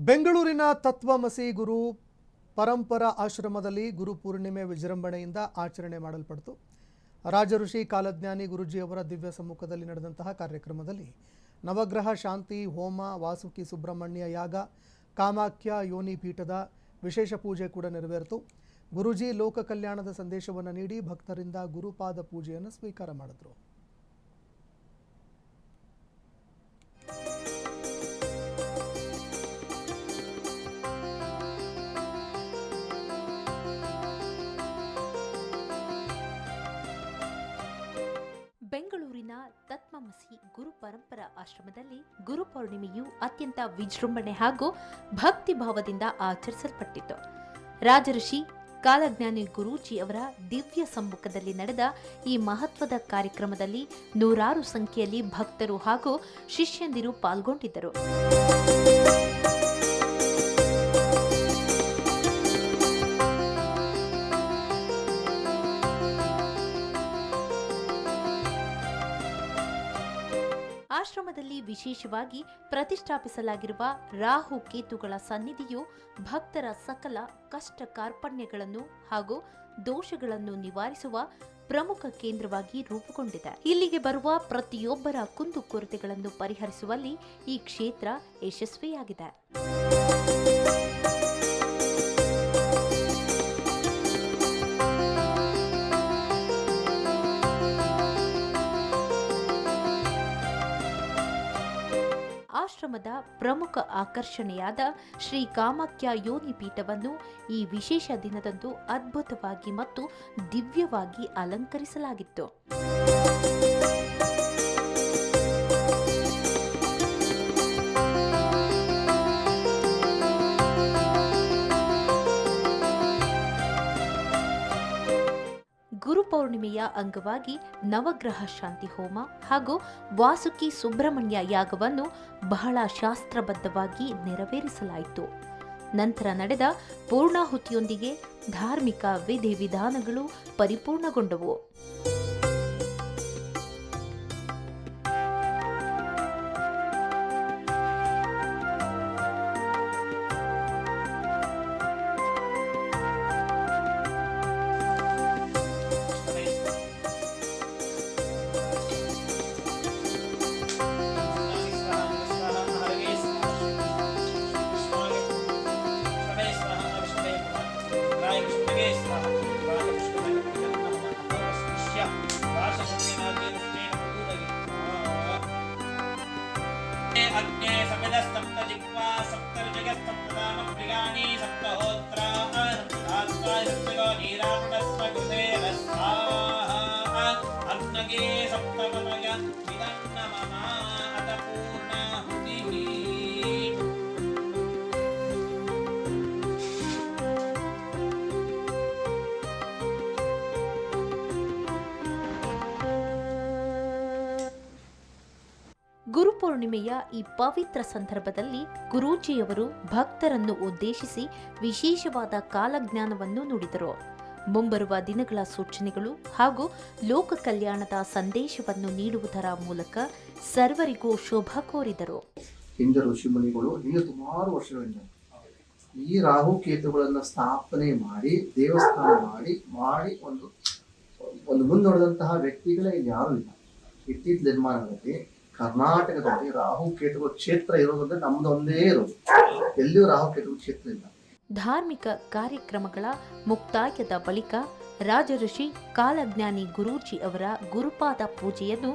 ಬೆಂಗಳೂರಿನ ತತ್ವಮಸಿ ಗುರು ಪರಂಪರಾ ಆಶ್ರಮದಲ್ಲಿ ಗುರು ಪೂರ್ಣಿಮೆ ವಿಜೃಂಭಣೆಯಿಂದ ಆಚರಣೆ ಮಾಡಲ್ಪಟ್ಟಿತು. ರಾಜಋಷಿ ಕಾಲಜ್ಞಾನಿ ಗುರುಜಿಯವರ ದಿವ್ಯ ಸಮ್ಮುಖದಲ್ಲಿ ನಡೆದಂತಹ ಕಾರ್ಯಕ್ರಮದಲ್ಲಿ ನವಗ್ರಹ ಶಾಂತಿ ಹೋಮ, ವಾಸುಕಿ ಸುಬ್ರಹ್ಮಣ್ಯ ಯಾಗ, ಕಾಮಾಖ್ಯ ಯೋನಿ ಪೀಠದ ವಿಶೇಷ ಪೂಜೆ ಕೂಡ ನೆರವೇರಿತು. ಗುರುಜಿ ಲೋಕ ಕಲ್ಯಾಣದ ಸಂದೇಶವನ್ನು ನೀಡಿ ಭಕ್ತರಿಂದ ಗುರುಪಾದ ಪೂಜೆಯನ್ನು ಸ್ವೀಕಾರ ಮಾಡಿದರು. ಬೆಂಗಳೂರಿನ ತತ್ವಮಸಿ ಗುರು ಪರಂಪರಾ ಆಶ್ರಮದಲ್ಲಿ ಗುರು ಪೌರ್ಣಿಮೆಯು ಅತ್ಯಂತ ವಿಜೃಂಭಣೆ ಹಾಗೂ ಭಕ್ತಿ ಭಾವದಿಂದ ಆಚರಿಸಲ್ಪಟ್ಟಿತು. ರಾಜಋಷಿ ಕಾಲಜ್ಞಾನಿ ಗುರೂಜಿ ಅವರ ದಿವ್ಯ ಸಮ್ಮುಖದಲ್ಲಿ ನಡೆದ ಈ ಮಹತ್ವದ ಕಾರ್ಯಕ್ರಮದಲ್ಲಿ ನೂರಾರು ಸಂಖ್ಯೆಯಲ್ಲಿ ಭಕ್ತರು ಹಾಗೂ ಶಿಷ್ಯಂದಿರು ಪಾಲ್ಗೊಂಡಿದ್ದರು. ಆಶ್ರಮದಲ್ಲಿ ವಿಶೇಷವಾಗಿ ಪ್ರತಿಷ್ಠಾಪಿಸಲಾಗಿರುವ ರಾಹು ಕೇತುಗಳ ಸನ್ನಿಧಿಯು ಭಕ್ತರ ಸಕಲ ಕಷ್ಟ ಕಾರ್ಪಣ್ಯಗಳನ್ನು ಹಾಗೂ ದೋಷಗಳನ್ನು ನಿವಾರಿಸುವ ಪ್ರಮುಖ ಕೇಂದ್ರವಾಗಿ ರೂಪುಗೊಂಡಿದೆ. ಇಲ್ಲಿಗೆ ಬರುವ ಪ್ರತಿಯೊಬ್ಬರ ಕುಂದುಕೊರತೆಗಳನ್ನು ಪರಿಹರಿಸುವಲ್ಲಿ ಈ ಕ್ಷೇತ್ರ ಯಶಸ್ವಿಯಾಗಿದೆ. ಆಶ್ರಮದ ಪ್ರಮುಖ ಆಕರ್ಷಣೆಯಾದ ಶ್ರೀ ಕಾಮಾಖ್ಯ ಯೋನಿ ಪೀಠವನ್ನು ಈ ವಿಶೇಷ ದಿನದಂದು ಅದ್ಭುತವಾಗಿ ಮತ್ತು ದಿವ್ಯವಾಗಿ ಅಲಂಕರಿಸಲಾಗಿತ್ತು. ಗುರು ಪೌರ್ಣಿಮೆಯ ಅಂಗವಾಗಿ ನವಗ್ರಹ ಶಾಂತಿ ಹೋಮ ಹಾಗೂ ವಾಸುಕಿ ಸುಬ್ರಹ್ಮಣ್ಯ ಯಾಗವನ್ನು ಬಹಳ ಶಾಸ್ತ್ರಬದ್ಧವಾಗಿ ನೆರವೇರಿಸಲಾಯಿತು. ನಂತರ ನಡೆದ ಪೂರ್ಣಾಹುತಿಯೊಂದಿಗೆ ಧಾರ್ಮಿಕ ವಿಧಿವಿಧಾನಗಳು ಪರಿಪೂರ್ಣಗೊಂಡವು. अग्ने समिदस्तप्त जिह्वा सप्तर्जगस्तप्तदाम प्रियाणि सप्तहोत्रा सप्तदात्ताय सप्तगो नीरापणस्व कृतेरस्वाहा अग्नगे सप्तमतय विदन्नमम अत पूर्णाहुतिः. ಗುರುಪೌರ್ಣಿಮೆಯ ಈ ಪವಿತ್ರ ಸಂದರ್ಭದಲ್ಲಿ ಗುರೂಜಿಯವರು ಭಕ್ತರನ್ನು ಉದ್ದೇಶಿಸಿ ವಿಶೇಷವಾದ ಕಾಲಜ್ಞಾನವನ್ನು ನುಡಿದರು. ಮುಂಬರುವ ದಿನಗಳ ಸೂಚನೆಗಳು ಹಾಗೂ ಲೋಕ ಕಲ್ಯಾಣದ ಸಂದೇಶವನ್ನು ನೀಡುವುದರ ಮೂಲಕ ಸರ್ವರಿಗೂ ಶುಭ ಕೋರಿದರು. ಹಿಂದೆ ಋಷಿಮುನಿಗಳು ಹಿಂದೆ ಸುಮಾರು ವರ್ಷಗಳಿಂದ ಈ ರಾಹು ಕೇತುಗಳನ್ನು ಸ್ಥಾಪನೆ ಮಾಡಿ ದೇವಸ್ಥಾನ ಮಾಡಿ ಒಂದು ಮುಂದೊಡೆದಂತಹ ವ್ಯಕ್ತಿಗಳೇ ಯಾರು ಇಲ್ಲ. ಇತ್ತೀಚಿನ ನಿರ್ಮಾಣಗಳಲ್ಲಿ ಕರ್ನಾಟಕದಲ್ಲಿ ರಾಹು ಕೇತುಗಳ ಕ್ಷೇತ್ರ ಇರೋದಂದ್ರೆ ನಮ್ದೊಂದೇ ಇರೋದು, ಎಲ್ಲಿಯೂ ರಾಹು ಕೇತುಗಳ ಕ್ಷೇತ್ರ ಇಲ್ಲ. ಧಾರ್ಮಿಕ ಕಾರ್ಯಕ್ರಮಗಳ ಮುಕ್ತಾಯದ ಬಳಿಕ ರಾಜಋಷಿ ಕಾಲಜ್ಞಾನಿ ಗುರೂಜಿ ಅವರ ಗುರುಪಾದ ಪೂಜೆಯನ್ನು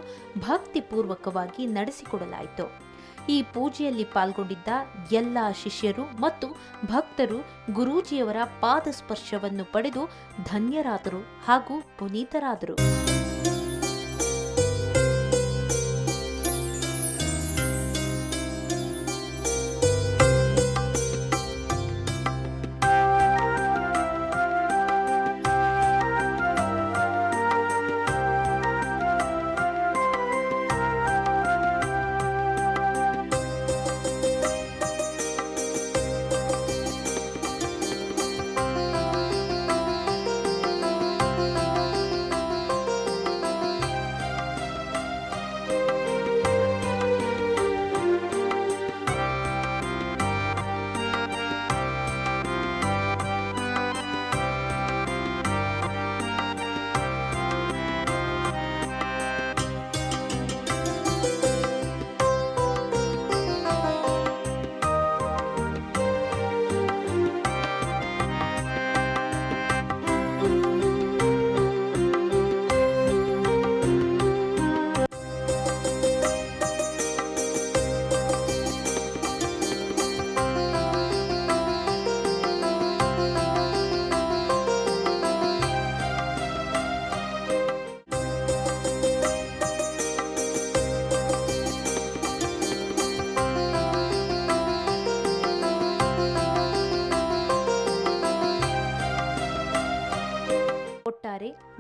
ಭಕ್ತಿಪೂರ್ವಕವಾಗಿ ನಡೆಸಿಕೊಡಲಾಯಿತು. ಈ ಪೂಜೆಯಲ್ಲಿ ಪಾಲ್ಗೊಂಡಿದ್ದ ಎಲ್ಲ ಶಿಷ್ಯರು ಮತ್ತು ಭಕ್ತರು ಗುರೂಜಿಯವರ ಪಾದ ಸ್ಪರ್ಶವನ್ನು ಪಡೆದು ಧನ್ಯರಾದರು ಹಾಗೂ ಪುನೀತರಾದರು.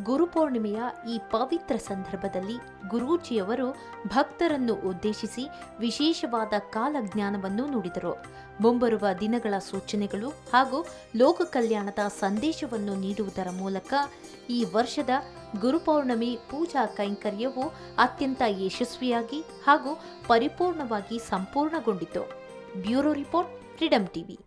ಗುರುಪೌರ್ಣಿಮೆಯ ಈ ಪವಿತ್ರ ಸಂದರ್ಭದಲ್ಲಿ ಗುರೂಜಿಯವರು ಭಕ್ತರನ್ನು ಉದ್ದೇಶಿಸಿ ವಿಶೇಷವಾದ ಕಾಲಜ್ಞಾನವನ್ನು ನುಡಿದರು. ಮುಂಬರುವ ದಿನಗಳ ಸೂಚನೆಗಳು ಹಾಗೂ ಲೋಕ ಕಲ್ಯಾಣದ ಸಂದೇಶವನ್ನು ನೀಡುವುದರ ಮೂಲಕ ಈ ವರ್ಷದ ಗುರುಪೌರ್ಣಮಿ ಪೂಜಾ ಕೈಂಕರ್ಯವು ಅತ್ಯಂತ ಯಶಸ್ವಿಯಾಗಿ ಹಾಗೂ ಪರಿಪೂರ್ಣವಾಗಿ ಸಂಪೂರ್ಣಗೊಂಡಿತು. Bureau report, freedom TV.